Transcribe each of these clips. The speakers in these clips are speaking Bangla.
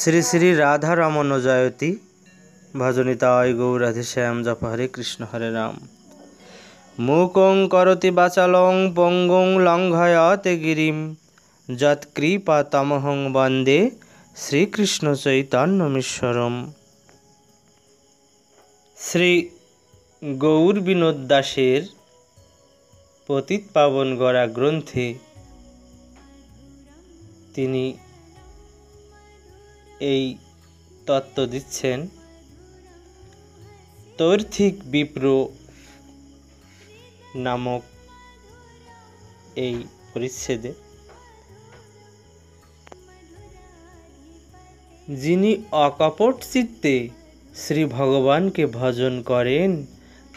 শ্রী শ্রী রাধা রমন জয়তী ভজনিতায় গৌরাধে শ্যাম জপ হরে কৃষ্ণ হরে রাম। মূকং করতি বাচালং পঙ্গুং লঙ্ঘয়তে গিরিম যৎকৃপা তমহং বন্দে শ্রীকৃষ্ণ চৈতন্যমীশ্বরম। শ্রী গৌর বিনোদ দাসের পতিত পাবন গড়া গ্রন্থে তিনি এই তত্ত্ব দিচ্ছেন। তৈর্থিক বিপ্র নামক এই পরিচ্ছেদে যিনি অকপট চিত্তে শ্রী ভগবানকে ভজন করেন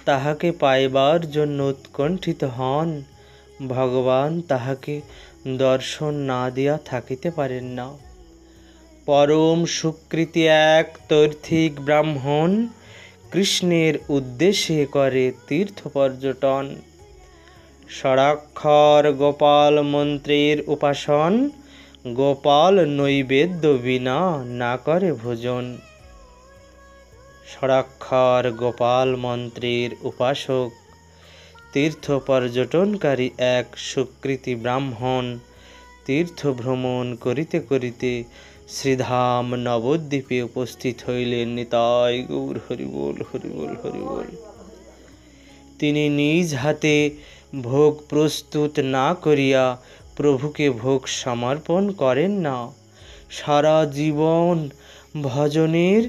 তাহাকে পাইবার জন্য উৎকণ্ঠিত হন, ভগবান তাহাকে দর্শন না দিয়া থাকিতে পারেন না। পরম সুকৃতি এক তৈর্থিক ব্রাহ্মণ কৃষ্ণের উদ্দেশ্যে করে তীর্থ পর্যটন। ষড়াক্ষর গোপাল মন্ত্রের উপাসন, গোপাল নৈবেদ্য বিনা না করে ভোজন। ষড়াক্ষর গোপাল মন্ত্রের উপাসক তীর্থ পর্যটনকারী এক সুকৃতি ব্রাহ্মণ তীর্থ ভ্রমণ করিতে করিতে শ্রীধাম নবদ্বীপে উপস্থিত হইলেন। নিতাই গৌর হরিবোল হরিবোল হরিবোল। তিনি নিজ হাতে ভোগ প্রস্তুত না করিয়া প্রভুকে ভোগ সমর্পণ করেন না। সারা জীবন ভজনের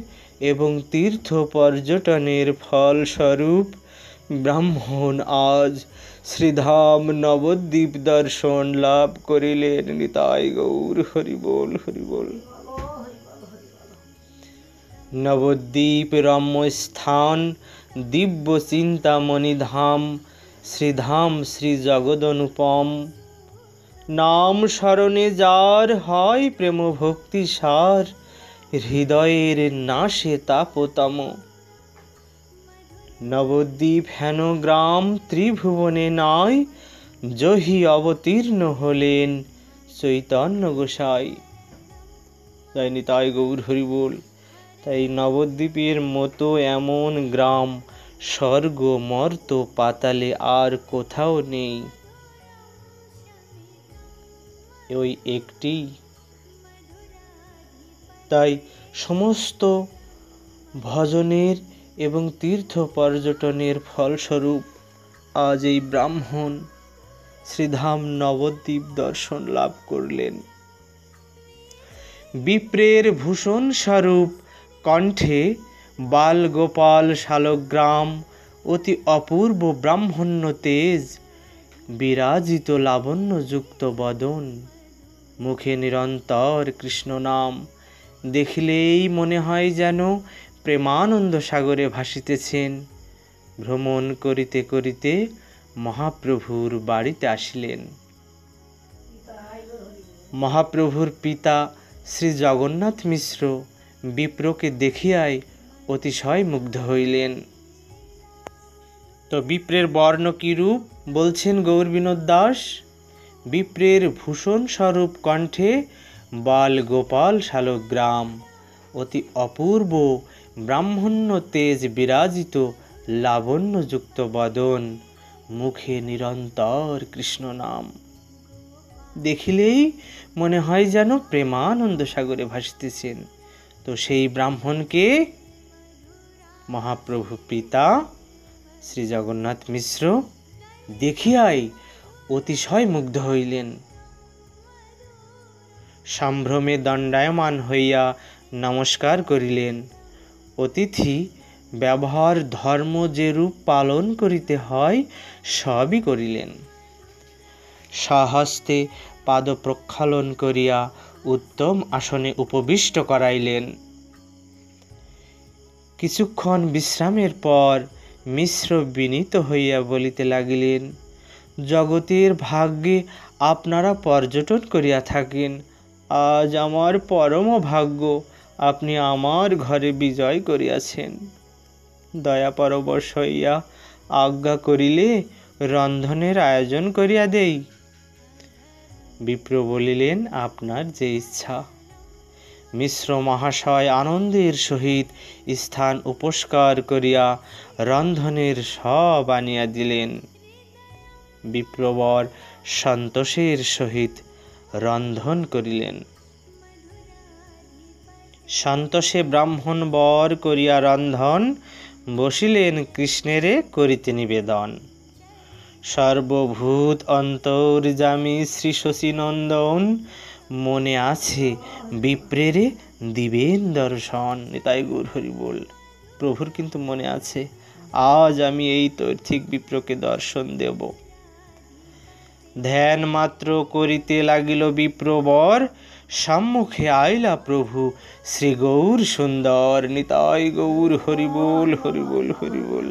এবং তীর্থ পর্যটনের ফলস্বরূপ ব্রাহ্মণ আজ শ্রীধাম নবদ্বীপ দর্শন লাভ করিলেন। নিতাই গৌর হরিবোল হরিবোল। নবদ্বীপ রম্য স্থান, দিব্য চিন্তামণি ধাম, শ্রীধাম শ্রী জগদ অনুপম। নাম স্মরণে যার হয় প্রেম ভক্তি সার, হৃদয়ের নাশে তাপতম। নবদ্বীপ হেন গ্রাম ত্রিভুবনে নাই, জহি অবতীর্ণ হলেন চৈতন্য গোসাই। তাই নিতাই গৌর হরিবোল। তাই নবদ্বীপের মতো এমন গ্রাম স্বর্গ মর্ত পাতালে আর কোথাও নেই, ওই একটি। তাই সমস্ত ভজনের এবং তীর্থ পর্যটনের ফলস্বরূপ আজ এই ব্রাহ্মণ শ্রীধাম নবদ্বীপ দর্শন লাভ করলেন। বিপ্রের ভূষণ স্বরূপ কণ্ঠে বাল গোপাল শালগ্রাম, অতি অপূর্ব ব্রাহ্মণ্য তেজ, বিরাজিত লাবণ্যযুক্ত বদন, মুখে নিরন্তর কৃষ্ণ নাম। দেখিলেই মনে হয় যেন প্রেমানন্দ সাগরে ভাসিতেছেন। ভ্রমণ করিতে করিতে মহাপ্রভুর বাড়িতে আসিলেন। মহাপ্রভুর পিতা শ্রী জগন্নাথ মিশ্র বিপ্রকে দেখিয়াই অতিশয় মুগ্ধ হইলেন। তো বিপ্রের বর্ণ কিরূপ বলছেন গৌর বিনোদ দাস। বিপ্রের ভূষণ স্বরূপ কণ্ঠে বাল গোপাল শালগ্রাম, অতি অপূর্ব ব্রাহ্মণ্য তেজ বিরাজিত লাবণ্যযুক্ত বদন, মুখে নিরন্তর কৃষ্ণ নাম। দেখিলেই মনে হয় যেন প্রেমানন্দ সাগরে ভাসিতেছেন। তো সেই ব্রাহ্মণকে মহাপ্রভু পিতা শ্রী জগন্নাথ মিশ্র দেখিয়াই অতিশয় মুগ্ধ হইলেন। সম্ভ্রমে দণ্ডায়মান হইয়া নমস্কার করিলেন। অতিথি ব্যবহার ধর্ম যেরূপ পালন করিতে হয় সবই করিলেন। স্বহস্তে পাদ প্রক্ষালন করিয়া উত্তম আসনে উপবিষ্ট করাইলেন। কিছুক্ষণ বিশ্রামের পর মিশ্র বিনীত হইয়া বলিতে লাগিলেন, জগতের ভাগ্যে আপনারা পর্যটন করিয়া থাকেন। আজ আমার পরম ভাগ্য, আপনি আমার ঘরে বিজয় করিয়াছেন। দয়া পরবশ হইয়া আজ্ঞা করিলে রন্ধনের আয়োজন করিয়া দেই। বিপ্র বলিলেন, আপনার যে ইচ্ছা। মিশ্র মহাশয় আনন্দের সহিত স্থান উপস্কার করিয়া রন্ধনের সব আনিয়া দিলেন। বিপ্রবর সন্তোষের সহিত রন্ধন করিলেন। সন্তোষে ব্রাহ্মণ বর করিয়া রন্ধন, বসিলেন কৃষ্ণেরে করিতে নিবেদন। সর্বভূত অন্তর্যামী শ্রী শশীনন্দন, মনে আছে বিপ্রেরে দিবেন দর্শন। নিতাই গৌর হরি বল। প্রভুর কিন্তু মনে আছে, আজ আমি এই তৈর্থিক বিপ্রকে দর্শন দেব। ধ্যান মাত্র করিতে লাগিল বিপ্রবর, সম্মুখে আইলা প্রভু শ্রী গৌর সুন্দর। নিতাই গৌর হরি বল, হরি বল, হরি বল।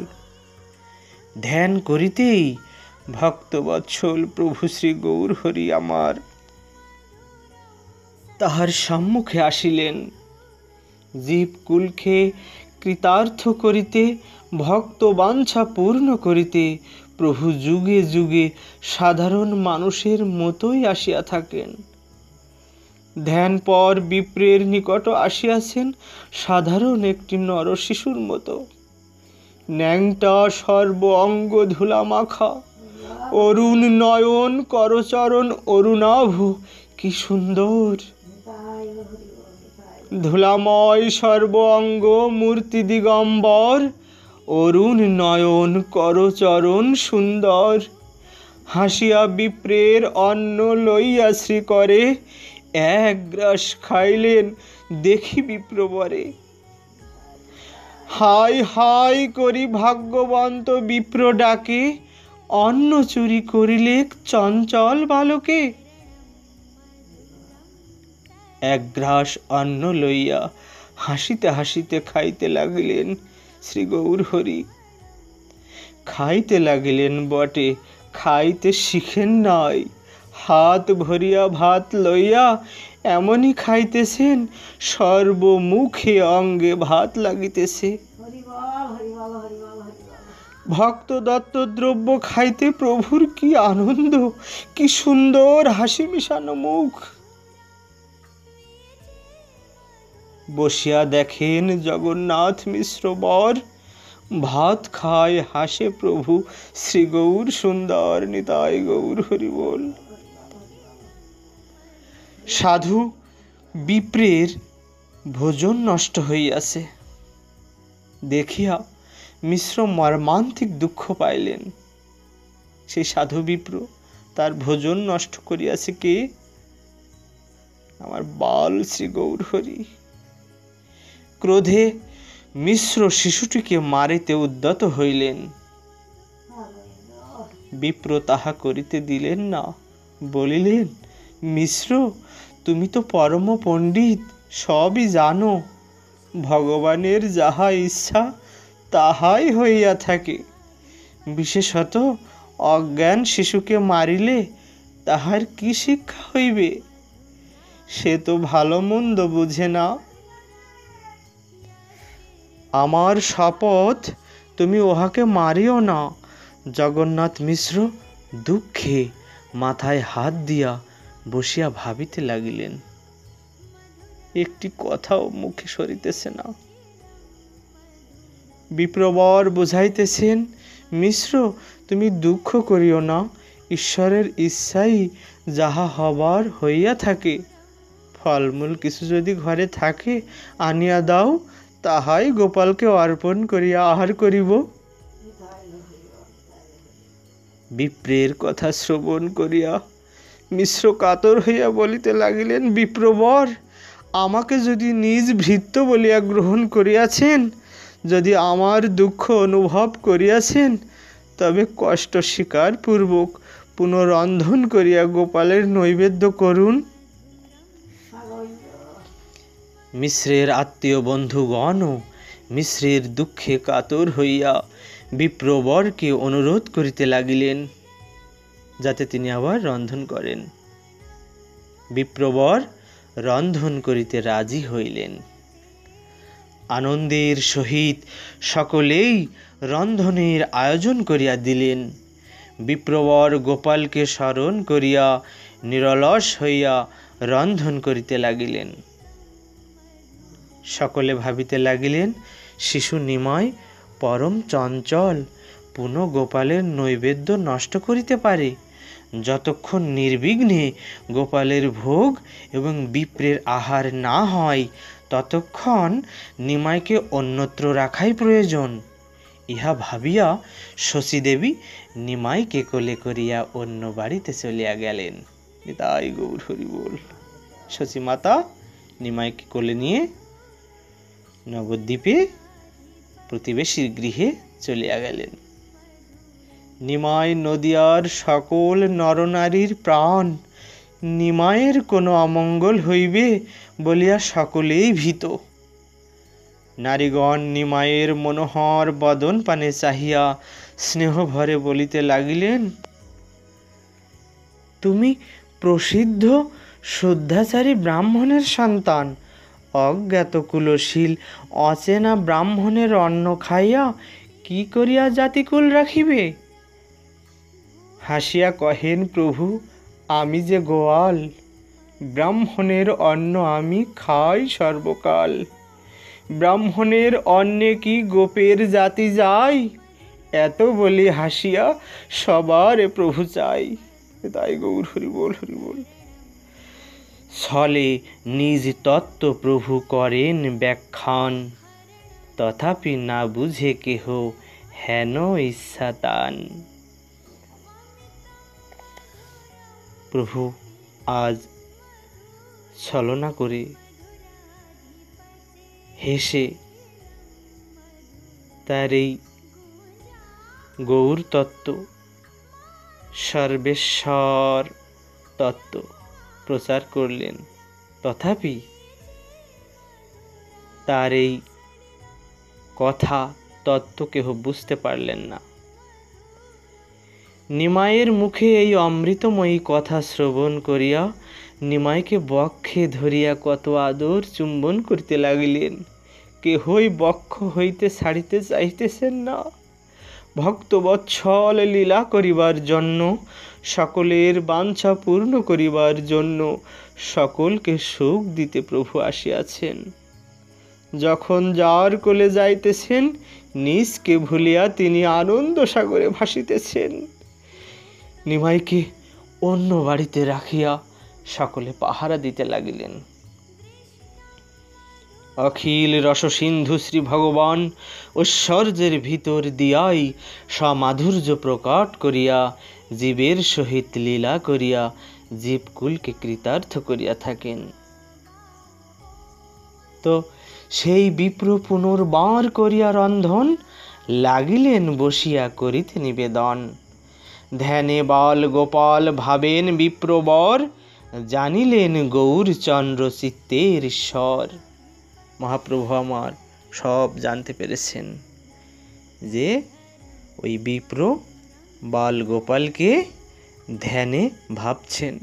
ধ্যান করিতেই ভক্তবৎসল প্রভু শ্রী গৌর হরি আমার তাহার সম্মুখে আসিলেন। জীবকুলকে কৃতার্থ করিতে, ভক্ত বাঞ্ছা পূর্ণ করিতে প্রভু যুগে যুগে সাধারণ মানুষের মতোই আসিয়া থাকেন। ধ্যান পর বিপ্রের নিকট আসিয়াছেন সাধারণ একটি নরশিশুর মতো। ন্যাংটা সর্ব অঙ্গ ধুলা মাখা, অরুণ নয়ন করচরণ অরুণাভ, কি সুন্দর! ধুলাময় সর্ব অঙ্গ মূর্তি দিগম্বর, অরুণ নয়ন করচরণ সুন্দর। হাসিয়া বিপ্রের অন্ন লইয়া শ্রী করে, এক গ্রাস খাইলেন দেখি বিপ্রবরে। হাই হাই করি ভাগ্যবন্ত বিপ্র ডাকে, অন্ন চুরি করিলে চঞ্চল বালকে। এক গ্রাস অন্ন লইয়া হাসিতে হাসিতে খাইতে লাগিলেন শ্রী গৌর হরি। খাইতে লাগিলেন বটে, খাইতে শিখেন নাই। হাত ভরিয়া ভাত লইয়া এমনই খাইতেছেন, সর্বমুখে অঙ্গে ভাত লাগিতেছে। ভক্ত দত্ত দ্রব্য খাইতে প্রভুর কি আনন্দ, কি সুন্দর হাসি মিশানো মুখ। বসিয়া দেখেন জগন্নাথ মিশ্র বর, ভাত খায় হাসে প্রভু শ্রী গৌর সুন্দর। নিতাই গৌর হরি বল। সাধু বিপ্রের ভোজন নষ্ট হইয়াছে দেখিয়া মিশ্র মর্মান্তিক দুঃখ পাইলেন। সেই সাধু বিপ্র, তার ভোজন নষ্ট করিয়াছে কে? আমার বাল শ্রী গৌর হরি। ক্রোধে মিশ্র শিশুটিকে মারিতে উদ্যত হইলেন। বিপ্র তাহা করিতে দিলেন না, বলিলেন, মিশ্র তুমি তো পরম পণ্ডিত, সবই জানো। ভগবানের যাহা ইচ্ছা তাহাই হইয়া থাকে। বিশেষত অজ্ঞান শিশুকে মারিলে তাহার কি শিক্ষা হইবে? সে তো ভালো মন্দ বুঝে না। আমার শপথ, তুমি উহাকে মারিও না। জগন্নাথ মিশ্র দুঃখে মাথায় হাত দিয়া বসিয়া ভাবিতে লাগিলেন। একটি কথাও মুখে সরিতেছে না। বিপ্রবর বুঝাইতেছেন, মিশ্র তুমি দুঃখ করিও না, ঈশ্বরের ইচ্ছাই যাহা হবার হইয়া থাকে। ফলমূল কিছু যদি ঘরে থাকে আনিয়া দাও, তাহাই গোপালকে অর্পণ করিয়া আহার করিব। বিপ্রের কথা শ্রবণ করিয়া মিশ্র কাতর হইয়া বলিতে লাগিলেন, বিপ্রবর আমাকে যদি নিজ ভৃত্য বলিয়া গ্রহণ করিয়াছেন, যদি আমার দুঃখ অনুভব করিয়াছেন, তবে কষ্ট স্বীকার পূর্বক পুনরন্ধন করিয়া গোপালের নৈবেদ্য করুন। মিশ্রের আত্মীয় বন্ধুগণও মিশ্রের দুঃখে কাতর হইয়া বিপ্রবরকে অনুরোধ করিতে লাগিলেন, যাতে তিনি আবার রন্ধন করেন। বিপ্রবর রন্ধন করিতে রাজি হইলেন। আনন্দের সহিত সকলেই রন্ধনের আয়োজন করিয়া দিলেন। বিপ্রবর গোপালকে স্মরণ করিয়া নিরলস হইয়া রন্ধন করিতে লাগিলেন। সকলে ভাবিতে লাগিলেন, শিশু নিমাই পরম চঞ্চল, পুনঃ গোপালের নৈবেদ্য নষ্ট করিতে পারে। যতক্ষণ নির্বিঘ্নে গোপালের ভোগ এবং বিপ্রের আহার না হয়, ততক্ষণ নিমাইকে অন্যত্র রাখাই প্রয়োজন। ইহা ভাবিয়া শশীদেবী নিমাইকে কোলে করিয়া অন্য বাড়িতে চলিয়া গেলেন। তাই গৌর হরি বল। শশী মাতা নিমাইকে কোলে নিয়ে নবদ্বীপে প্রতিবেশীর গৃহে চলিয়া গেলেন। নিমাই নদিয়ার সকল নরনারীর প্রাণ, নিমাইয়ের কোনো অমঙ্গল হইবে বলিয়া সকলেই ভীত। নারীগণ নিমাইয়ের মনোহর বদন পানে চাহিয়া স্নেহ ভরে বলিতে লাগিলেন, তুমি প্রসিদ্ধ শুদ্ধাচারী ব্রাহ্মণের সন্তান, অজ্ঞাত কুলশীল অচেনা ব্রাহ্মণের অন্ন খাইয়া কি করিয়া জাতিকুল রাখিবে? হাসিয়া কহেন, প্রভু আমি যে গোয়াল, ব্রাহ্মণের অন্ন আমি খাই সর্বকাল। ব্রাহ্মণের অন্নে কি গোপের জাতি যায়? এত বলি হাসিয়া সবার প্রভু চাই। তাই গৌর হরি বল, হরি বল। ছলে নিজ তত্ত্ব প্রভু করেন ব্যাখ্যান, তথাপি না বুঝে কেহ হেন ইচ্ছা তান। প্রভু আজ ছলনা করে হেসে তার এই গৌর তত্ত্ব, সর্বেশ্বর তত্ত্ব প্রচার করলেন। তথাপি তার এই কথা তত্ত্ব কেহ বুঝতে পারলেন না। নিমাইয়ের মুখে এই অমৃতময়ী কথা শ্রবণ করিয়া নিমাইকে বক্ষে ধরিয়া কত আদর চুম্বন করিতে লাগিলেন। কেহই বক্ষ হইতে ছাড়িতে চাইতেছেন না। ভক্তবৎসল লীলা করিবার জন্য, সকলের বাঞ্ছা পূর্ণ করিবার জন্য, সকলকে সুখ দিতে প্রভু আসিয়াছেন। যখন যার কোলে যাইতেছেন, নিজকে ভুলিয়া তিনি আনন্দ সাগরে ভাসিতেছেন। নিমাইকে অন্য বাড়িতে রাখিয়া সকলে পাহারা দিতে লাগিলেন। অখিল রসসিন্ধু শ্রী ভগবান ঐশ্বর্যের ভিতর দিয়াই সমাধুর্য প্রকট করিয়া জীবের সহিত লীলা করিয়া জীবকুলকে কৃতার্থ করিয়া থাকেন। তো সেই বিপ্র পুনর্বার করিয়া রন্ধন, লাগিলেন বসিয়া করিতে নিবেদন। ধ্যানে বাল গোপাল ভাবেন বিপ্রবর, জানিলেন গৌরচন্দ্র চিত্তের ঈশ্বর। মহাপ্রভু আমার সব জানতে পেরেছেন যে ওই বিপ্র বাল গোপালকে ধ্যানে ভাবছেন।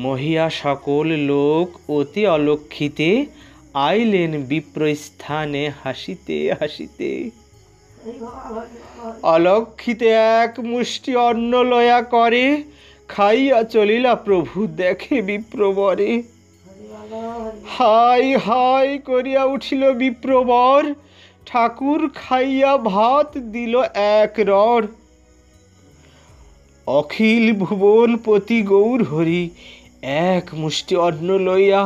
মহিয়া সকল লোক অতি অলক্ষিতে, আইলেন বিপ্র স্থানে হাসিতে হাসিতে। অলক্ষিতে এক মুষ্টি অন্ন লয়া করে, খাইয়া চলিলা প্রভু দেখে বিপ্রবরে। হাই হাই করিয়া উঠিল বিপ্রবর, ঠাকুর খাইয়া ভাত দিল এক রড়। অখিল ভুবন পতি গৌর হরি এক মুষ্টি অন্ন লইয়া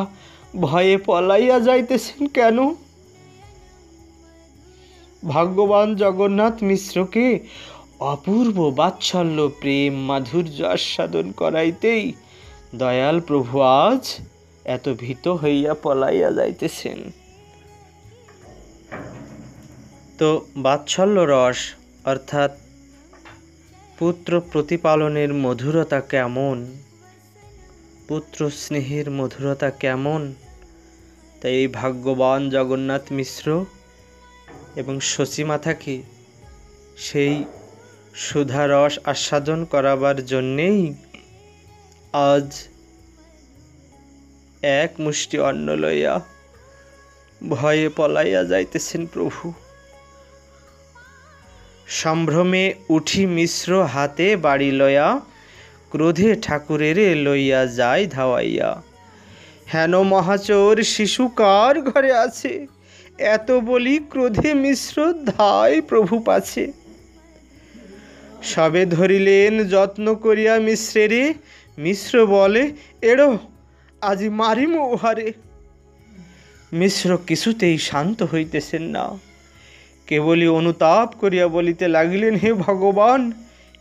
ভয়ে পলাইয়া যাইতেছেন কেন? ভাগ্যবান জগন্নাথ মিশ্রকে অপূর্ব বাৎসল্য প্রেম মাধুর্য আস্বাদন করাইতেই দয়াল প্রভু আজ এত ভীত হইয়া পলাইয়া যাইতেছেন। তো বাৎসল্য রস অর্থাৎ পুত্র প্রতিপালনের মধুরতা কেমন, পুত্র স্নেহের মধুরতা কেমন, তাই এই ভাগ্যবান জগন্নাথ মিশ্র এবং শচীমাতাকে সেই সুধারস আস্বাদন করাবার জন্যেই আজ এক মুষ্টি অন্ন লইয়া ভয়ে পলাইয়া যাইতেছেন প্রভু। সম্ভ্রমে উঠি মিশ্র হাতে বাড়ি লয়া, ক্রোধে ঠাকুরের লইয়া যায় ধাওয়াইয়া। হেন মহাচোর শিশু কার ঘরে আছে? এত বলি ক্রোধে মিশ্র ধায় প্রভু পাছে। সবে ধরিলেন যত্ন করিয়া মিশ্রেরে, মিশ্র বলে এড়ো আজি মারিম উহারে। মিশ্র কিছুতেই শান্ত হইতেছেন না, কেবলই অনুতাপ করিয়া বলিতে লাগিলেন, হে ভগবান,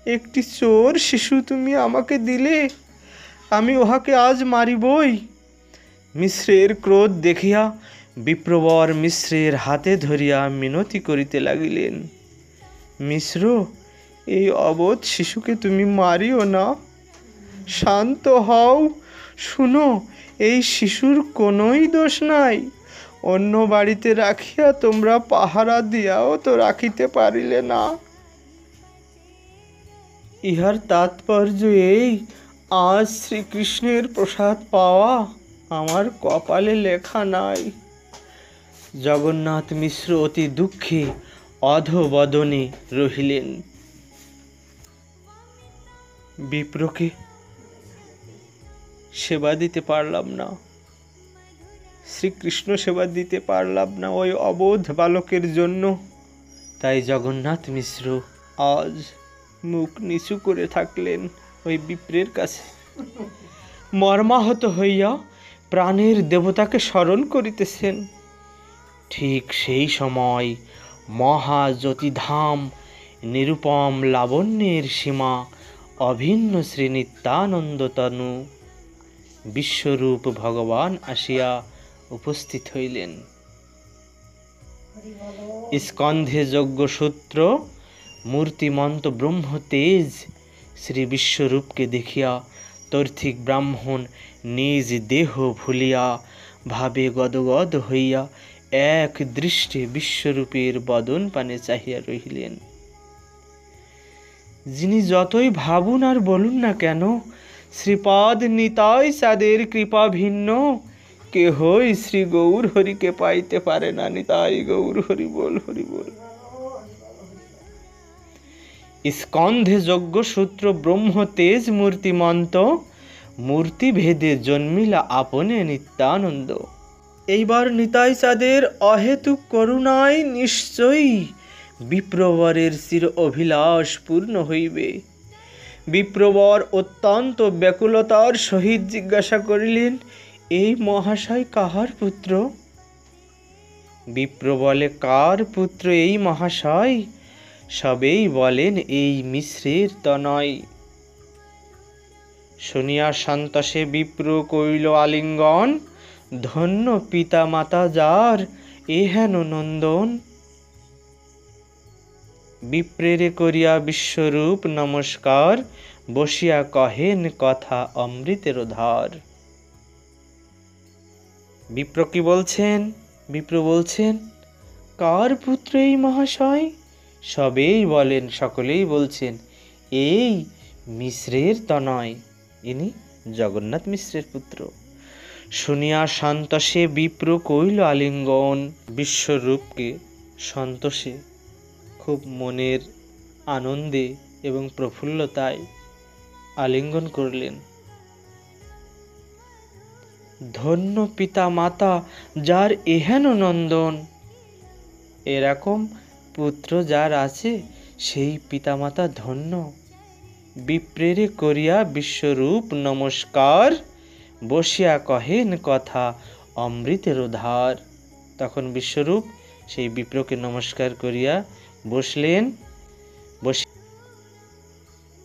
একটি চোর শিশু তুমি আমাকে দিলে, আমি উহাকে আজ মারিবই। মিশ্রের ক্রোধ দেখিয়া বিপ্রবর মিশ্রের হাতে ধরিয়া মিনতি করিতে লাগিলেন, মিশ্র, এই অবোধ শিশুকে তুমি মারিও না, শান্ত হও। শুনো, এই শিশুর কোনোই দোষ নাই, অন্য বাড়িতে রাখিয়া তোমরা পাহারা দিয়াও তো রাখিতে পারিলে না। ইহার তাৎপর্য এই, আজ শ্রীকৃষ্ণের প্রসাদ পাওয়া আমার কপালে লেখা নাই। জগন্নাথ মিশ্র অতি দুঃখে অধবদনে রহিলেন। বিপ্রকে সেবা দিতে পারলাম না, শ্রীকৃষ্ণ সেবা দিতে পারলাম না ওই অবোধ বালকের জন্য, তাই জগন্নাথ মিশ্র আজ মুখ নিচু করে থাকলেন ওই বিপ্রের কাছে। মর্মাহত হইয়া প্রাণের দেবতাকে স্মরণ করিতেছেন। ঠিক সেই সময় মহাজ্যোতিধাম নিরুপম লাবণ্যের সীমা অভিন্ন শ্রী নিত্যানন্দ তনু বিশ্বরূপ ভগবান আসিয়া উপস্থিত হইলেন। স্কন্ধে যজ্ঞসূত্র মূর্তিমন্ত ব্রহ্ম তেজ শ্রী বিশ্বরূপকে দেখিয়া তর্থিক ব্রাহ্মণ নিজ দেহ ভুলিয়া ভাবে গদগদ হইয়া এক দৃষ্টে বিশ্বরূপের বদন পানে চাহিয়া রহিলেন। যিনি যতই ভাবুন আর বলুন না কেন, শ্রীপাদ নিতাই চাঁদের কৃপা ভিন্ন, কেহই শ্রী গৌর হরিকে পাইতে পারে না। নিতাই গৌর হরি বল, হরি বল। স্কন্ধে যজ্ঞসূত্র ব্রহ্ম তেজ মূর্তিমন্ত, মূর্তি ভেদে জন্মিলা আপনে নিত্যানন্দ। এইবার নিতাই চাঁদের অহেতুক করুণায় নিশ্চয়ই বিপ্রবরের চির অভিলাষ পূর্ণ হইবে। বিপ্রবর অত্যন্ত ব্যাকুলতার সহিত জিজ্ঞাসা করিলেন, এই মহাশয় কাহার পুত্র? বিপ্র বলে, কার পুত্র এই মহাশয়? সবেই বলেন, এই মিশ্রের তনয়। শুনিয়া সন্তোষে বিপ্র কইল আলিঙ্গন, ধন্য পিতা মাতা যার এহেন নন্দন। বিপ্রেরে করিয়া বিশ্বরূপ নমস্কার, বসিয়া কহেন কথা অমৃতের ধার। বিপ্র কি বলছেন? বিপ্র বলছেন, কার পুত্র এই মহাশয়? সবেই বলেন, সকলেই বলছেন, এই মিশ্রের তনয়, ইনি জগন্নাথ মিশ্রের পুত্র। শুনিয়া সন্তোষে বিপ্র কইল আলিঙ্গন, বিশ্বরূপকে সন্তোষে খুব মনের আনন্দে এবং প্রফুল্লতায় আলিঙ্গন করলেন। ধন্য পিতা মাতা যার এহেন নন্দন, এরকম পুত্র যার আছে সেই পিতামাতা ধন্য। বিপ্রেরে করিয়া বিশ্বরূপ নমস্কার, বসিয়া কহেন কথা অমৃতের ধার। তখন বিশ্বরূপ সেই বিপ্রকে নমস্কার করিয়া বসলেন। বসে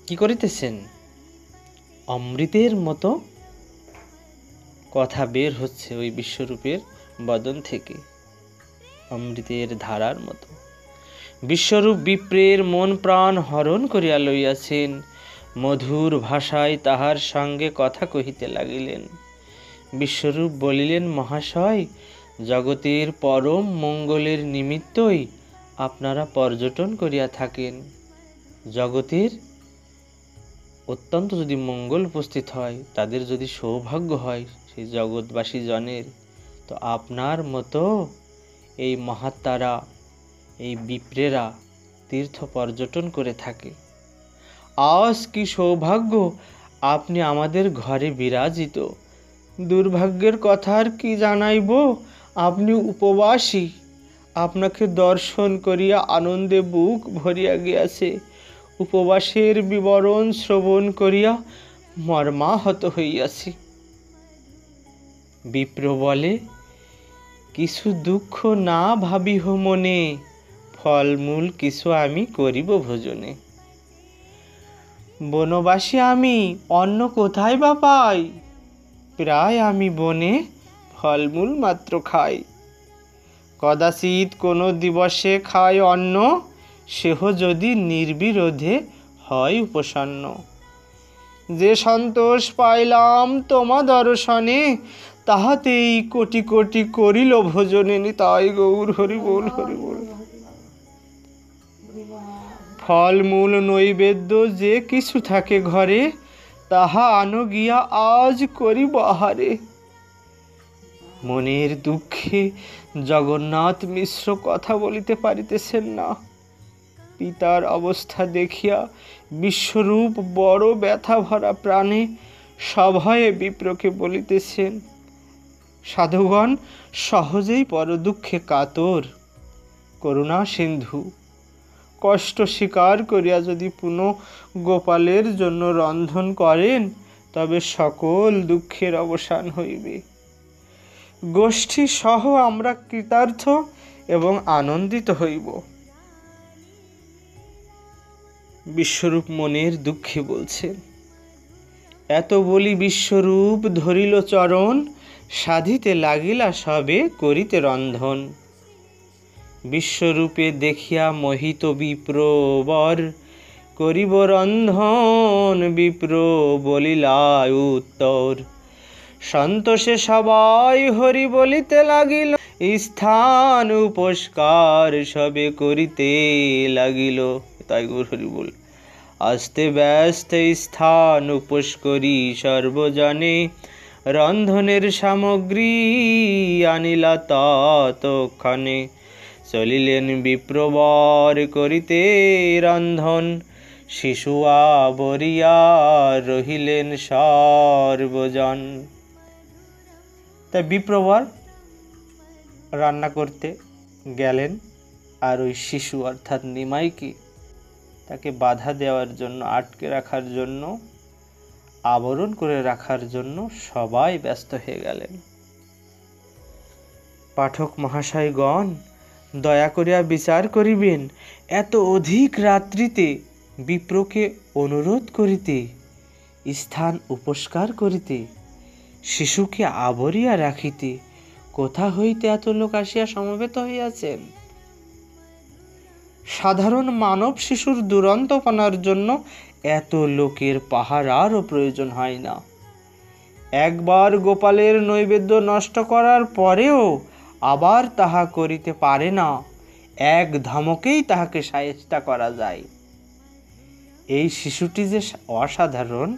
কি করিতেছেন? অমৃতের মতো কথা বের হচ্ছে ওই বিশ্বরূপের বদন থেকে, অমৃতের ধারার মতো। বিশ্বরূপ বিপ্রের মন প্রাণ হরণ করিয়া লইয়াছেন, মধুর ভাষায় তাহার সঙ্গে কথা কহিতে লাগিলেন। বিশ্বরূপ বলিলেন, মহাশয়, জগতের পরম মঙ্গলের নিমিত্তই আপনারা পর্যটন করিয়া থাকেন। জগতের অত্যন্ত যদি মঙ্গল উপস্থিত হয়, তাদের যদি সৌভাগ্য হয় সেই জগৎবাসী জনের, তো আপনার মতো এই মহাত্মারা, এই বিপ্রেরা তীর্থ পর্যটন করে থাকে। আজ কি সৌভাগ্য আপনি আমাদের ঘরে বিরাজিত, দুর্ভাগ্যের কথা আর কি জানাইব, আপনি উপবাসী। আপনাকে দর্শন করিয়া আনন্দে বুক ভরিয়া গিয়াছে। উপবাসের বিবরণ শ্রবণ করিয়া মর্মাহত হইয়াছি। বিপ্র বলে, কিছু দুঃখ না ভাবিহ মনে, ফলমূল কিছু আমি করিব ভোজনে। বনবাসী আমি, অন্ন কোথায় বা পাই? প্রায় আমি বনে ফলমূল মাত্র খাই। কদাচিৎ কোনো দিবসে খাই অন্ন, সেহ যদি নির্বিরোধে হয় উপসন্ন। যে সন্তোষ পাইলাম তোমা দর্শনে, তাহাতেই কোটি কোটি করিল ভোজনে। নিতাই গৌর হরি বল, হরি বল। ফলমূল নৈবেদ্য যে কিছু থাকে ঘরে, তাহা আনো গিয়া আজ করিব আহারে। মনের দুঃখে জগন্নাথ মিশ্র কথা বলিতে পারিতেছেন না। পিতার অবস্থা দেখিয়া বিশ্বরূপ বড় ব্যথা ভরা প্রাণে সভয়ে বিপ্রকে বলিতেছেন, সাধুগণ সহজেই পর দুঃখে কাতর, করুণা সিন্ধু। কষ্ট স্বীকার করিয়া যদি পুনঃ গোপালের জন্য রন্ধন করেন, তবে সকল দুঃখের অবসান হইবে। গোষ্ঠী সহ আমরা কৃতার্থ এবং আনন্দিত হইব। বিশ্বরূপ মনের দুঃখে বলছেন, এত বলি বিশ্বরূপ ধরিল চরণ, সাধিতে লাগিলা সবে করিতে রন্ধন। বিশ্বরূপে দেখিয়া মোহিত বিপ্র বর, করিব রন্ধন বিপ্র বলিলা উত্তর। সন্তোষে সবাই হরি বলিতে লাগিল, স্থান উপস্কার সবে করিতে লাগিল। তাই গৌর হরি বল। আস্তে ব্যস্তে স্থান উপোস করি সর্বজনে, রন্ধনের সামগ্রী আনিলা ততক্ষণে। চলিলেন বিপ্রবর করিতে রন্ধন, শিশুয়া বরিয়া রহিলেন সর্বজন। তাই বিপ্রবর রান্না করতে গেলেন, আর ওই শিশু অর্থাৎ নিমাইকে তাকে বাধা দেওয়ার জন্য, আটকে রাখার জন্য, আবরণ করে রাখার জন্য সবাই ব্যস্ত হয়ে গেলেন। পাঠক মহাশয়গণ, দয়া করিয়া বিচার করিবেন, এত অধিক রাত্রিতে বিপ্রকে অনুরোধ করিতে, স্থান উপস্কার করিতে, শিশুকে আবরিয়া রাখিতে কোথা হইতে এত লোক আসিয়া সমবেত হইয়াছেন? সাধারণ মানব শিশুর দুরন্তপনার জন্য এত লোকের পাহারারও প্রয়োজন হয় না। একবার গোপালের নৈবেদ্য নষ্ট করার পরেও আবার তাহা করিতে পারে না, এক ধমকেই তাহাকে শায়েস্তা করা যায়। এই শিশুটি যে অসাধারণ,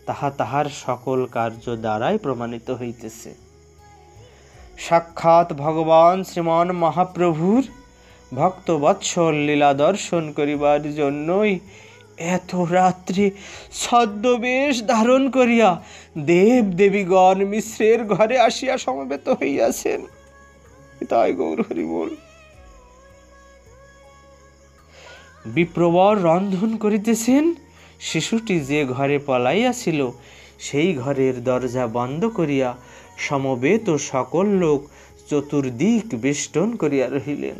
তাহা তাহার সকল কার্য দ্বারাই প্রমাণিত হইতেছে। সাক্ষাৎ ভগবান শ্রীমান মহাপ্রভুর ভক্তবৎসল লীলা দর্শন করিবার জন্যই এত রাত্রে ছদ্মবেশ ধারণ করিয়া দেব দেবীগণ মিশ্রের ঘরে আসিয়া সমবেত হইয়াছেন। তাই গৌর হরি বল। বিপ্রবর রন্ধন করিতেছেন, শিশুটি যে ঘরে পলাইয়াছিল সেই ঘরের দরজা বন্ধ করিয়া সমবেত সকল লোক চতুর্দিক বেষ্টন করিয়া রহিলেন।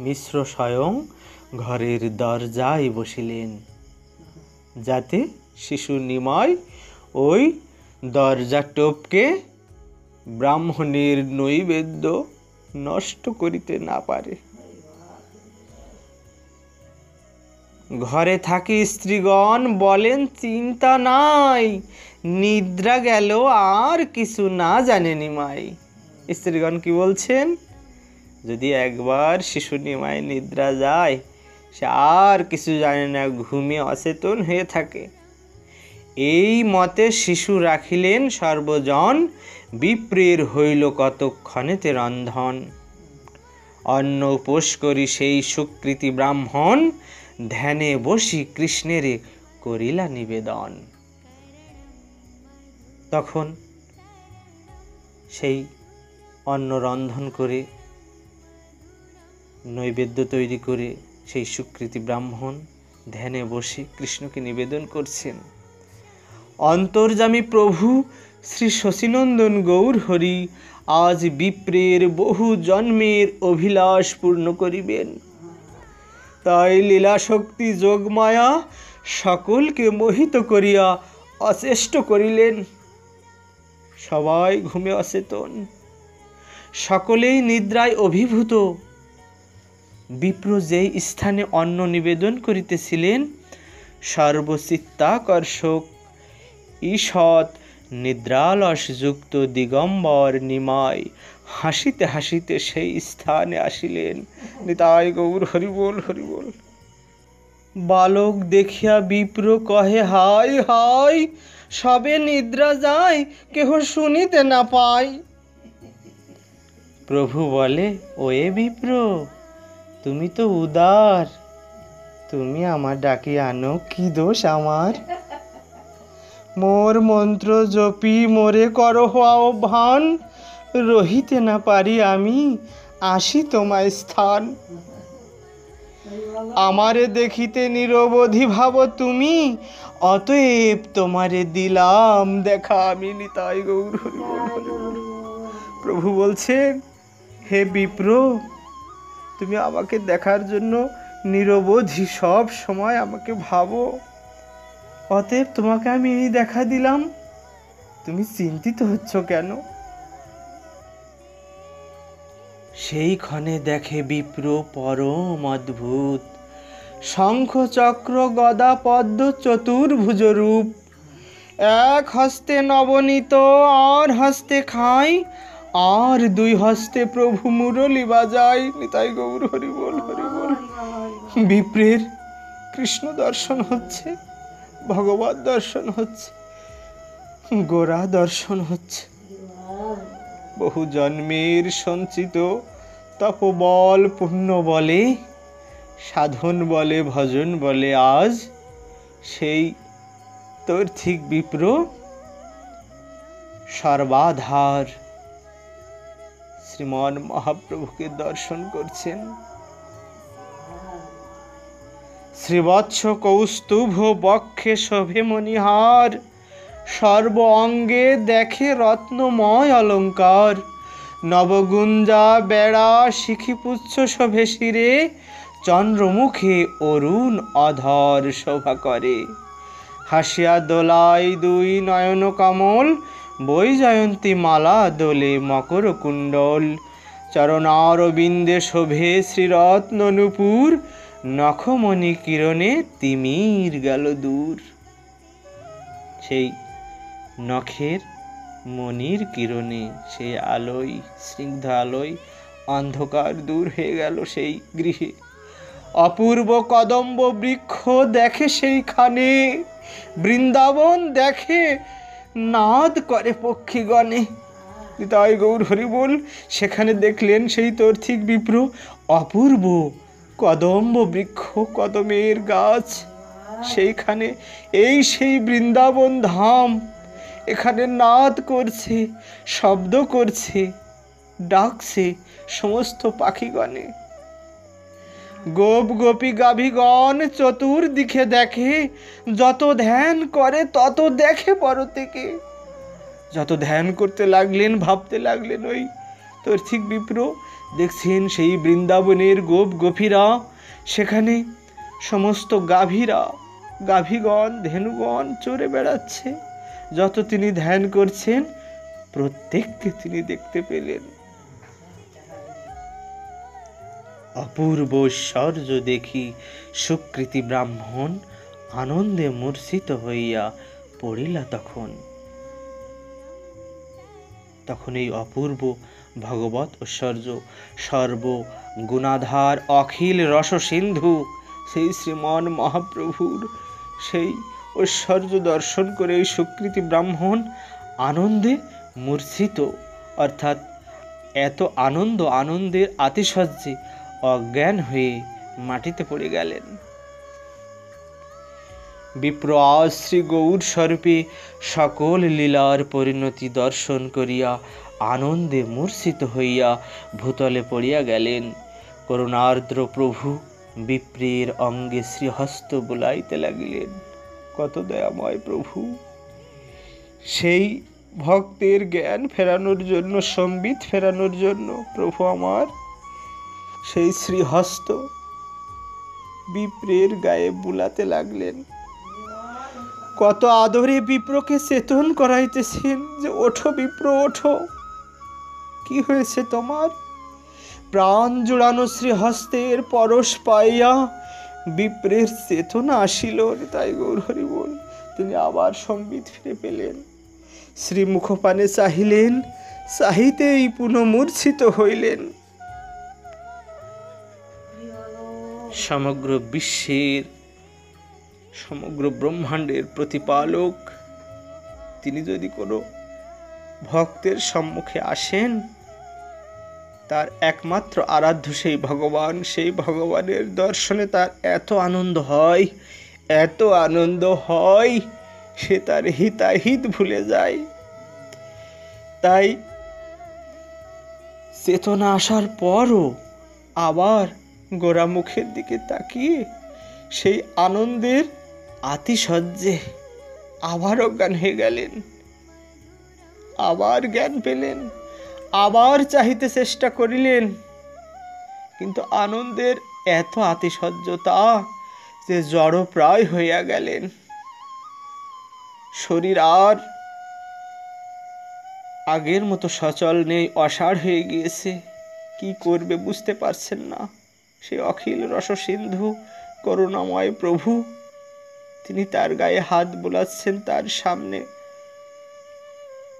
মিশ্র স্বয়ং ঘরের দরজায় বসিলেন, যাতে শিশু নিমাই ওই দরজা টপকে ব্রাহ্মণের নৈবেদ্য নষ্ট করিতে না পারে। ঘরে থাকি স্ত্রীগণ বলেন, চিন্তা নাই, নিদ্রা গেল আর কিছু না জানে নিমাই। স্ত্রীগণ কি বলছেন? যদি একবার শিশু নিমাই নিদ্রা যায়, সে আর কিছু জানে না, ঘুমিয়ে অচেতন হয়ে থাকে। এই মতে শিশু রাখিলেন সর্বজন, বিপ্রের হইল কতক্ষণেতে রন্ধন। অন্ন উপোস করি সেই সুকৃতি ব্রাহ্মণ, ধ্যানে বসি কৃষ্ণেরে করিলা নিবেদন। তখন সেই অন্ন রন্ধন করে নৈবেদ্য তৈরি করে সেই সুকৃতি ব্রাহ্মণ ধ্যানে বসে কৃষ্ণকে নিবেদন করছেন। অন্তর্যামী প্রভু শ্রী শশীনন্দন গৌর হরি আজ বিপ্রের বহু জন্মের অভিলাষ পূর্ণ করিবেন। তাই লীলাশক্তি যোগমায়া সকলকে মোহিত করিয়া অচেষ্ট করিলেন। সবাই ঘুমে অচেতন, সকলেই নিদ্রায় অভিভূত। বিপ্র যেই স্থানে অন্ন নিবেদন করিতেছিলেন, সর্বচিত্তাকর্ষক ঈষৎ নিদ্রালসযুক্ত দিগম্বর নিমাই হাসিতে হাসিতে সেই স্থানে আসিলেন। নিতাই গৌর হরিবোল হরিবোল। বালক দেখিয়া বিপ্র কহে, হায় হায়, সবে নিদ্রা যায়, কেহ শুনিতে না পায়। প্রভু বলে, ওয়ে বিপ্র, তুমি তো উদার, তুমি আমার ডাকি আনো, কি দোষ আমার? মোর মন্ত্র জপি মোরে করহ আহ্বান, রহিতে না পারি আমি, আসি তোমায় স্থান। আমারে দেখিতে নিরবধি ভাব তুমি, অতএব তোমারে দিলাম দেখা আমি। নিতাই গৌর হরিবোল। প্রভু বলছেন, হে বিপ্র, তুমি আমাকে দেখার জন্য নিরবধি সব সময় আমাকে ভাবো, অতএব তোমাকে আমি এই দেখা দিলাম, তুমি চিন্তিত হচ্ছ কেন? সেই ক্ষণে দেখে বিপ্র পরম অদ্ভুত শঙ্খ চক্র গদা পদ্ম চতুর্ভুজ রূপ, এক হস্তে নবনীত আর হস্তে খায়, আর দুই হস্তে প্রভু মুরলী বাজায়। নিতাই গৌর হরিবোল হরিবোল। বিপ্রের কৃষ্ণ দর্শন হচ্ছে, ভগবত দর্শন হচ্ছে, গোরা দর্শন হচ্ছে। বহু জন্মের সঞ্চিত তপবল পুণ্য বলে, সাধন বলে, ভজন বলে, আজ সেই তর্থিক বিপ্র সর্বাধার শ্রীমান মহাপ্রভুকে দর্শন করছেন। শ্রীবৎস কৌস্তুভ বক্ষে শোভে মণিহার, সর্ব অঙ্গে দেখে রত্নময় অলঙ্কার, নবগুঞ্জা বেড়া শিখিপুচ্ছ শোভে শিরে, চন্দ্রমুখে অরুণ অধর শোভা করে। হাসিয়া দোলায় দুই নয়ন কমল, বৈজয়ন্তী মালা দোলে মকর কুণ্ডল, চরণারবিন্দে শোভে শ্রীরত্ন নূপুর, নখমণি কিরণে তিমির গেল দূর। সেই নখের মণির কিরণে, সেই আলোয়, স্নিগ্ধ আলোয় অন্ধকার দূর হয়ে গেল সেই গৃহে। অপূর্ব কদম্ব বৃক্ষ দেখে সেইখানে, বৃন্দাবন দেখে নাদ করে পক্ষীগণে। তাই গৌর হরিবোল। সেখানে দেখলেন সেই তর্থিক বিপ্র অপূর্ব কদম্ব বৃক্ষ, কদমের গাছ, সেইখানে এই সেই বৃন্দাবন ধাম, এখানে নাদ করছে, শব্দ করছে, ডাকছে সমস্ত পাখিগণে। গোপ গোপী গাভীগণ চতুর্দিকে দেখে, যত ধ্যান করে তত দেখে পরতেকে। যত ধ্যান করতে লাগলেন, ভাবতে লাগলেন, ওই তর্থিক বিপ্র দেখছেন সেই বৃন্দাবনের গোপ গোপীরা, সেখানে সমস্ত গাভীগণ ধেনুগণ চড়ে বেড়াচ্ছে। যত তিনি ধ্যান করছেন, প্রত্যেককে তিনি দেখতে পেলেন। অপূর্ব ঐশ্বর্য দেখি সুকৃতি ব্রাহ্মণ আনন্দে মূর্ছিত হইয়া পড়িলা। তখন এই অপূর্ব ভগবত ঐশ্বর্য, সর্বগুণাধার অখিল রসসিন্ধু সেই শ্রীমান মহাপ্রভুর সেই ঐশ্বর্য দর্শন করে এই সুকৃতি ব্রাহ্মণ আনন্দে মূর্ছিত, অর্থাৎ এত আনন্দের আতিশয্যে অজ্ঞান হয়ে মাটিতে পড়ে গেলেন। বিপ্র আজ শ্রী গৌর স্বরূপে সকল লীলার পরিণতি দর্শন করিয়া আনন্দে মূর্ছিত হইয়া ভূতলে পড়িয়া গেলেন। করুণার্দ্র প্রভু বিপ্রের অঙ্গে শ্রীহস্ত বুলাইতে লাগিলেন। কত দয়াময় প্রভু! সেই ভক্তের জ্ঞান ফেরানোর জন্য, সম্বিত ফেরানোর জন্য প্রভু আমার সেই শ্রীহস্ত বিপ্রের গায়ে বুলাতে লাগলেন। কত আদরে বিপ্রকে চেতন করাইতেছেন যে ওঠো বিপ্র, ওঠো, কি হয়েছে তোমার? প্রাণ জোড়ানো শ্রীহস্তের পরশ পাইয়া বিপ্রের চেতনা আসিল। তাই গৌর হরি বল, তিনি আবার সম্বিত ফিরে পেলেন। শ্রীমুখপানে চাহিলেন, চাহিতেই পুনঃমূর্ছিত হইলেন। সমগ্র বিশ্বের, সমগ্র ব্রহ্মাণ্ডের প্রতিপালক তিনি যদি কোনো ভক্তের সম্মুখে আসেন, তার একমাত্র আরাধ্য সেই ভগবান, সেই ভগবানের দর্শনে তার এত আনন্দ হয়, এত আনন্দ হয়, সে তার হিতাহিত ভুলে যায়। তাই চেতনা আসার পরও আবার গোরা মুখের দিকে তাকিয়ে সেই আনন্দের আতিশয্যে আবার অজ্ঞান হয়ে গেলেন। আবার জ্ঞান পেলেন, আবার চাহিতে চেষ্টা করিলেন, কিন্তু আনন্দের এত আতিশয্যতা যে জড়প্রায় হইয়া গেলেন। শরীর আর আগের মতো সচল নেই, অসাড় হয়ে গিয়েছে। কি করবে বুঝতে পারছেন না। সে অখিল রসসিন্ধু করুণাময় প্রভু, তিনি তার গায়ে হাত বোলাচ্ছেন, তার সামনে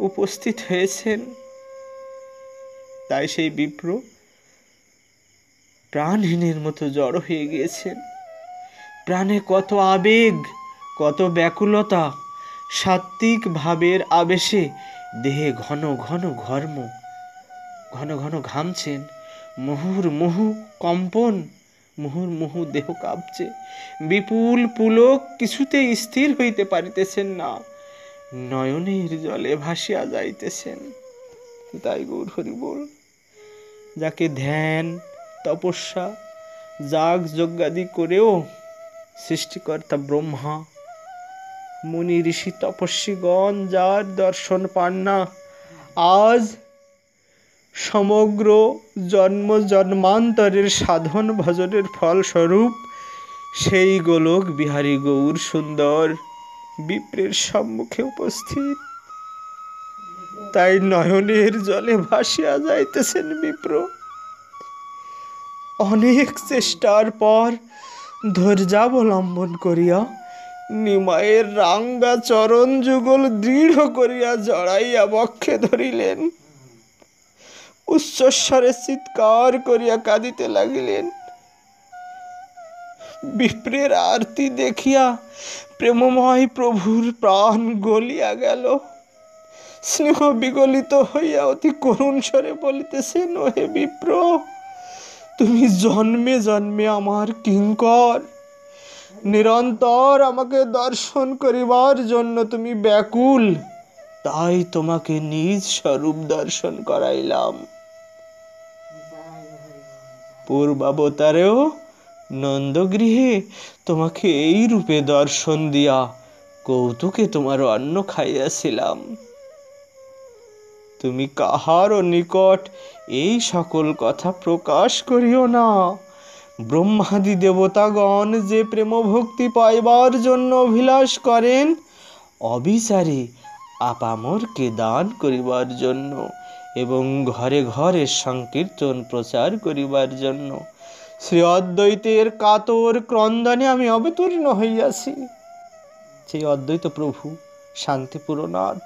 উপস্থিত হয়েছেন। তাই সেই বিপ্র প্রাণহীনের মতো জড়ো হয়ে গিয়েছেন। প্রাণে কত আবেগ, কত ব্যাকুলতা, সাত্ত্বিক ভাবের আবেশে দেহে ঘন ঘন ঘর্ম, ঘন ঘন ঘামছেন। মুহুর্মুহু কম্পন, মুহুর্মুহু দেহ কাঁপছে। বিপুল পুলক কিছুতেই স্থির হইতে পারিতেছেন না, নয়নের জলে ভাসিয়া যাইতেছেন। তাই গৌর হরি বল, যাকে ধ্যান, তপস্যা, যাগ যজ্ঞাদি করেও সৃষ্টিকর্তা ব্রহ্মা, মুনি ঋষি তপস্বীগণ যার দর্শন পান না, আজ সমগ্র জন্ম জন্মান্তরের সাধন ভজনের ফলস্বরূপ সেই গোলক বিহারী গৌর সুন্দর বিপ্রের সম্মুখে উপস্থিত। তাই নয়নের জলে ভাসিয়া যাইতেছেন বিপ্র। অনেক চেষ্টার পর ধৈর্যাবলম্বন করিয়া নিমায়ের রাঙ্গা চরণ যুগল দৃঢ় করিয়া জড়াইয়া বক্ষে ধরিলেন। উচ্চস্বরে চিৎকার করিয়া কাঁদিতে লাগিলেন। বিপ্রের আরতি দেখিয়া প্রেমময় প্রভুর প্রাণ গলিয়া গেল। স্নেহ বিগলিত হইয়া অতি করুণ স্বরে বলিতেছেন, ওহে বিপ্র, তুমি জন্মে জন্মে আমার কিঙ্কর, নিরন্তর আমাকে দর্শন করিবার জন্য তুমি ব্যাকুল, তাই তোমাকে নিজ স্বরূপ দর্শন করাইলাম। পূর্বাবতারেও নন্দগৃহে তোমাকে এই রূপে দর্শন দিয়া কৌতুকে তোমার অন্ন খাইয়াছিলাম। তুমি কাহারও নিকট এই সকল কথা প্রকাশ করিও না। ব্রহ্মাদি দেবতাগণ যে প্রেম ভক্তি পাইবার জন্য অভিলাষ করেন, অবিচারে আপামরকে দান করিবার জন্য এবং ঘরে ঘরে সংকীর্তন প্রচার করিবার জন্য শ্রী অদ্বৈতের কাতর ক্রন্দনে আমি অবতীর্ণ হইয়াছি। সেই অদ্বৈত প্রভু শান্তিপুরনাথ,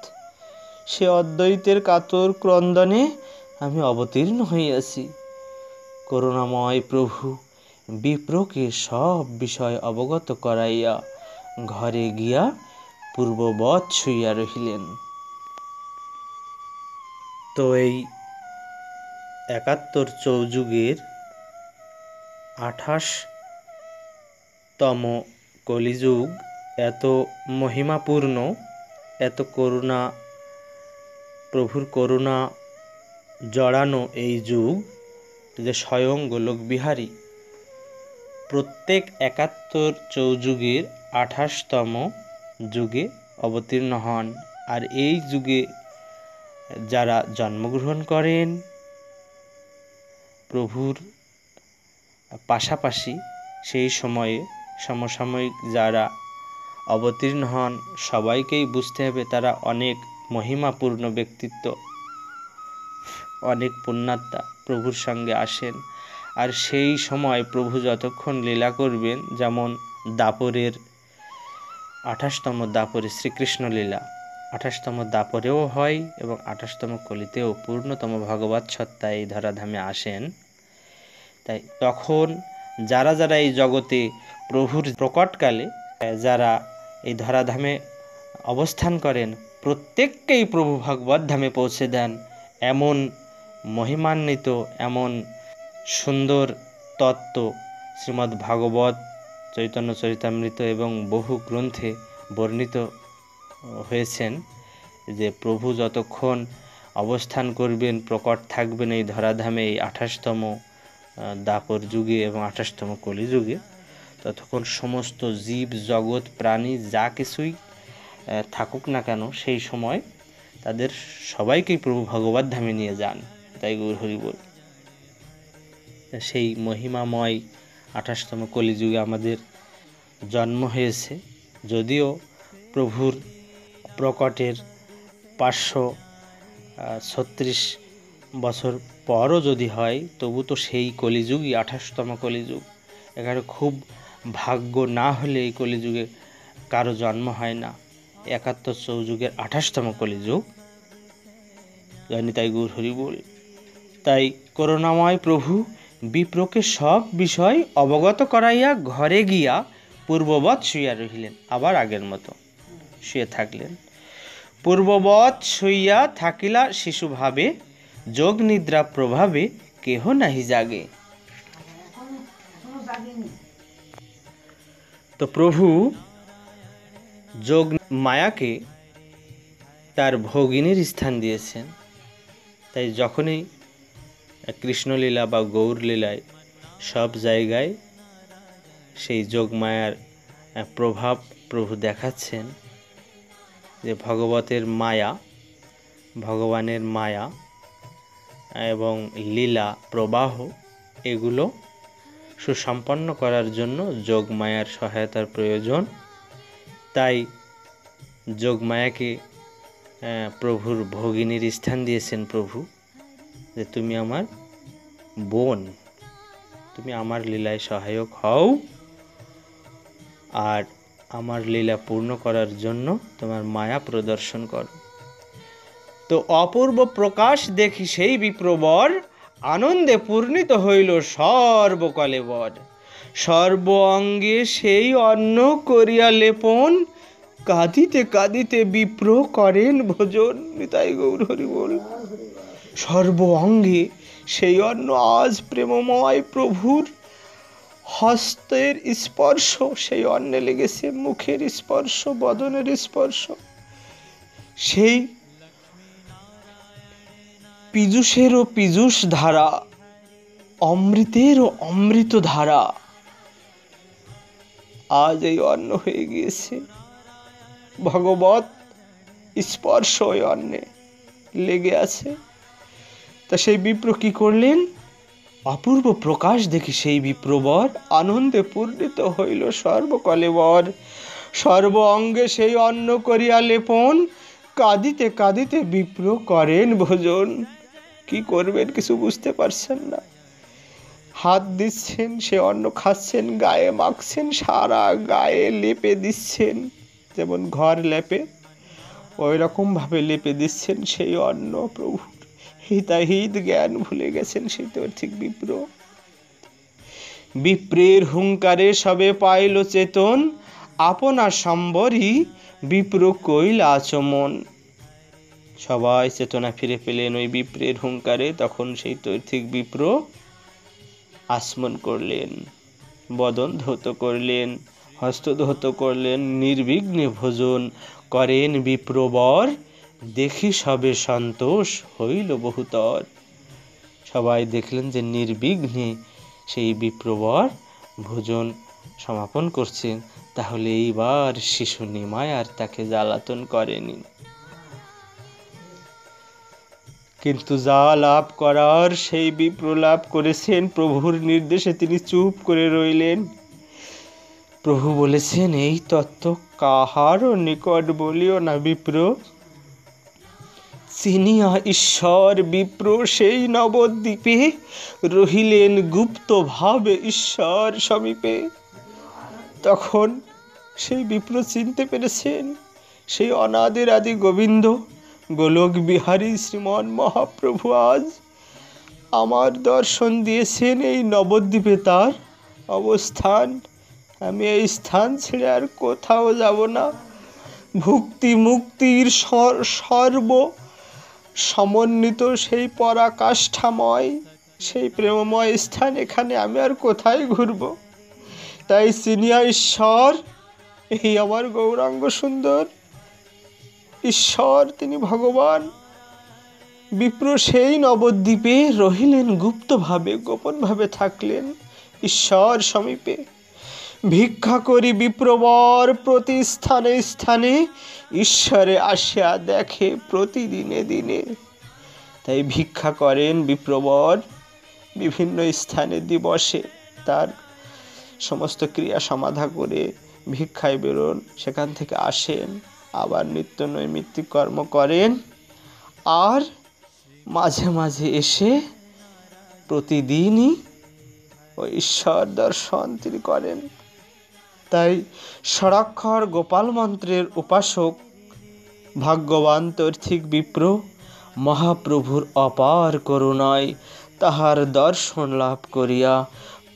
সে অদ্বৈতের কাতর ক্রন্দনে আমি অবতীর্ণ হইয়াছি। করুণাময় প্রভু বিপ্রকে সব বিষয় অবগত করাইয়া ঘরে গিয়া পূর্ববৎ শুইয়া রহিলেন। তো এই ৭১ চৌযুগের ২৮তম কলিযুগ এত মহিমাপূর্ণ, এত করুণা, প্রভুর করুণা জড়ানো এই যুগ যে স্বয়ং গোলকবিহারী প্রত্যেক ৭১ চৌযুগের ২৮তম যুগে অবতীর্ণ হন। আর এই যুগে যারা জন্মগ্রহণ করেন প্রভুর পাশাপাশি সেই সময়ে সমসাময়িক যারা অবতীর্ণ হন সবাইকেই বুঝতে হবে তারা অনেক মহিমাপূর্ণ ব্যক্তিত্ব, অনেক পুণ্যাত্মা প্রভুর সঙ্গে আসেন। আর সেই সময় প্রভু যতক্ষণ লীলা করবেন, যেমন দাপরের ২৮তম দাপরে শ্রীকৃষ্ণ লীলা ২৮তম দাপরেও হয় এবং ২৮তম কলিতেও পূর্ণতম ভগবৎ সত্তা এই ধরাধামে আসেন। তাই তখন যারা যারা এই জগতে প্রভুর প্রকটকালে যারা এই ধরাধামে অবস্থান করেন প্রত্যেককেই প্রভু ভগবত ধামে পৌঁছে দেন। এমন মহিমান্বিত, এমন সুন্দর তত্ত্ব শ্রীমদ্ ভাগবত, চৈতন্য চরিতামৃত এবং বহু গ্রন্থে বর্ণিত হয়েছেন যে প্রভু যতক্ষণ অবস্থান করবেন, প্রকট থাকবেন এই ধরাধামে এই ২৮তম দাপর যুগে এবং ২৮তম কলিযুগে, ততক্ষণ সমস্ত জীব জগৎ প্রাণী যা কিছুই থাকুক না কেন সেই সময় তাদের সবাইকেই প্রভু ভগবত ধামে নিয়ে যান। তাই গৌর হরি বল। সেই মহিমাময় ২৮তম কলিযুগে আমাদের জন্ম হয়েছে। যদিও প্রভুর প্রকটের ৫৩৬ বছর পরও যদি হয় তবু তো সেই কলিযুগই ২৮তম কলিযুগ। এখানে খুব ভাগ্য না হলে এই কলিযুগে কারো জন্ম হয় না। ৭১ চৌযুগের ২৮তম কলিযুগ জানি। তাই গৌর হরি বল। তাই করুণাময় প্রভু বিপ্রকে সব বিষয় অবগত করাইয়া ঘরে গিয়া পূর্ববৎ শুইয়া রহিলেন। আবার আগের মতো শুয়ে থাকলেন। পূর্ববৎ শুইয়া থাকিলা শিশু ভাবে, যোগ নিদ্রা প্রভাবে কেহ নাহি জাগে। তো প্রভু যোগ মায়াকে তার ভগিনীর স্থান দিয়েছেন। তাই যখনই কৃষ্ণলীলা বা গৌরলীলায় সব জায়গায় সেই যোগমায়ার প্রভাব প্রভু দেখাচ্ছেন যে ভগবতের মায়া, ভগবানের মায়া এবং লীলা প্রবাহ এগুলো সুসম্পন্ন করার জন্য যোগমায়ার সহায়তার প্রয়োজন। তাই যোগমায়াকে প্রভুর ভগিনীর স্থান দিয়েছেন প্রভু, যে তুমি আমার বোন, তুমি আমার লীলায় সহায়ক হও আর আমার লীলা পূর্ণ করার জন্য তোমার মায়া প্রদর্শন করো। তো অপূর্ব প্রকাশ দেখি সেই বিপ্রবর, আনন্দে পূর্ণিত হইল সর্বকলেবর। সর্ব অঙ্গে সেই অন্ন করিয়া লেপন, কাঁদিতে কাঁদিতে বিপ্র করেন ভোজন। নিতাই গৌর হরি বল। সর্ব অঙ্গে সেই অন্ন আজ প্রেমময় প্রভুর হস্তের স্পর্শ সেই অন্নে লেগেছে, মুখের স্পর্শ, বদনের স্পর্শ, সেই পীযূষেরও পীযূষ ধারা, অমৃতেরও অমৃত ধারা আজ এই অন্ন হয়ে গিয়েছে। ভগবত স্পর্শ ওই অন্নে লেগে আছে। তা সেই বিপ্র কি করলেন? অপূর্ব প্রকাশ দেখি সেই বিপ্রবর, আনন্দে পূর্ণিত হইল সর্বকলেবর। সর্ব অঙ্গে সেই অন্ন করিয়া লেপন, কাঁদিতে কাঁদিতে বিপ্র করেন ভোজন। কি করবেন কিছু বুঝতে পারছেন না। হাত দিচ্ছেন, সে অন্ন খাচ্ছেন, গায়ে মাখছেন, সারা গায়ে লেপে দিচ্ছেন, যেমন ঘর লেপে ওই রকম ভাবে লেপে দিচ্ছেন সেই অন্ন প্রভুর। হিতাহিত জ্ঞান ভুলে গেছেন সেই তো ঠিক বিপ্র। বিপ্রের হুঙ্কারে সবে পাইল চেতন, আপনা সম্বরী বিপ্র কইল আচমন। সবাই চেতনা ফিরে পেলেন ওই বিপ্রের হুঙ্কারে। তখন সেই তৈথিক বিপ্র আচমন করলেন, বদন ধৌত করলেন, হস্তধৌত করলেন, নির্বিঘ্নে ভোজন করেন বিপ্রবর, দেখি সবে সন্তোষ হইল বহুতর। সবাই দেখলেন যে নির্বিঘ্নে সেই বিপ্রবর ভোজন সমাপন করছেন, তাহলে এইবার শিশু নিমাই আর তাকে জ্বালাতন করেনি। কিন্তু যা লাভ করার সেই বিপ্র লাভ করেছেন। প্রভুর নির্দেশে তিনি চুপ করে রইলেন। প্রভু বলেছেন, এই তত্ত্ব কাহারও নিকট বলিও না বিপ্র। চিনিয়া ঈশ্বর বিপ্র সেই নবদ্বীপে রহিলেন গুপ্ত ভাবে ঈশ্বর সমীপে। তখন সেই বিপ্র চিনতে পেরেছেন সেই অনাদির আদি গোবিন্দ গোলক বিহারী শ্রীমন মহাপ্রভু আজ আমার দর্শন দিয়েছেন। এই নবদ্বীপে তার অবস্থান। আমি এই স্থান ছেড়ে আর কোথাও যাব না। ভুক্তি মুক্তির সর্ব সমন্বিত সেই পরাকাষ্ঠাময় সেই প্রেমময় স্থান, এখানে আমি আর কোথায় ঘুরব। তাই চিনিয়া ঈশ্বর এই আমার গৌরাঙ্গ সুন্দর ঈশ্বর, তিনি ভগবান। বিপ্র সেই নবদ্বীপে রহিলেন গুপ্তভাবে, গোপনভাবে থাকলেন ঈশ্বর সমীপে। ভিক্ষা করি বিপ্রবর প্রতি স্থানে স্থানে, ঈশ্বরে আসিয়া দেখে প্রতিদিনে দিনে। তাই ভিক্ষা করেন বিপ্রবর বিভিন্ন স্থানে, দিবসে তার সমস্ত ক্রিয়া সমাধা করে ভিক্ষায় বেরোন, সেখান থেকে আসেন, আবার নিত্য নৈমিত্তিক কর্ম করেন, আর মাঝে মাঝে এসে প্রতিদিনই ওই ঈশ্বর দর্শন তিনি করেন। তাই ষড়াক্ষর গোপাল মন্ত্রের উপাসক ভাগ্যবান তর্থিক বিপ্র মহাপ্রভুর অপার করুণায় তাহার দর্শন লাভ করিয়া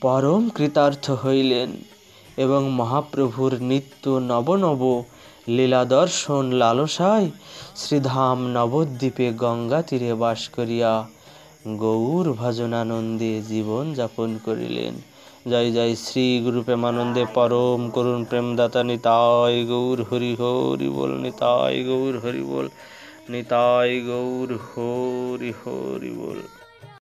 পরম কৃতার্থ হইলেন এবং মহাপ্রভুর নিত্য নব নব লীলা দর্শন লালসায় শ্রীধাম নবদ্বীপে গঙ্গা তীরে বাস করিয়া গৌর ভজনানন্দে জীবন যাপন করিলেন। জয় জয় শ্রী গুরু প্রেমানন্দে পরম করুণ প্রেমদাতা নিতাই গৌর হরি হরি বল, নিতাই গৌর হরি বল, নিতাই গৌর হরি হরি বল।